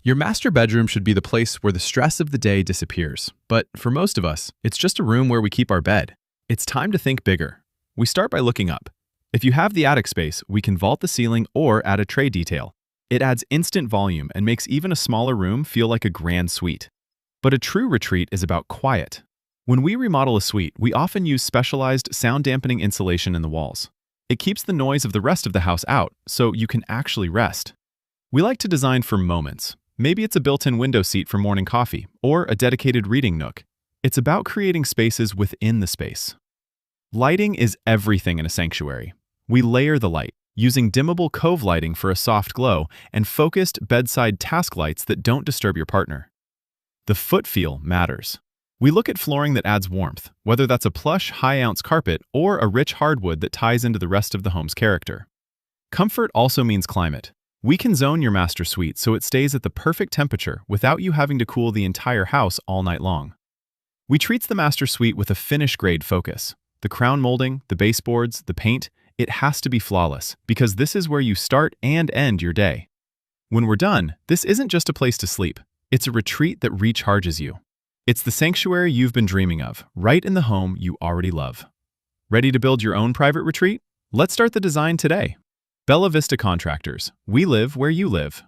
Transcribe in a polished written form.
Your master bedroom should be the place where the stress of the day disappears, but for most of us, it's just a room where we keep our bed. It's time to think bigger. We start by looking up. If you have the attic space, we can vault the ceiling or add a tray detail. It adds instant volume and makes even a smaller room feel like a grand suite. But a true retreat is about quiet. When we remodel a suite, we often use specialized sound-dampening insulation in the walls. It keeps the noise of the rest of the house out, so you can actually rest. We like to design for moments. Maybe it's a built-in window seat for morning coffee, or a dedicated reading nook. It's about creating spaces within the space. Lighting is everything in a sanctuary. We layer the light, using dimmable cove lighting for a soft glow and focused bedside task lights that don't disturb your partner. The foot feel matters. We look at flooring that adds warmth, whether that's a plush, high-ounce carpet or a rich hardwood that ties into the rest of the home's character. Comfort also means climate. We can zone your master suite so it stays at the perfect temperature without you having to cool the entire house all night long. We treat the master suite with a finish-grade focus. The crown molding, the baseboards, the paint, it has to be flawless because this is where you start and end your day. When we're done, this isn't just a place to sleep. It's a retreat that recharges you. It's the sanctuary you've been dreaming of, right in the home you already love. Ready to build your own private retreat? Let's start the design today. Bella Vista Contractors. We live where you live.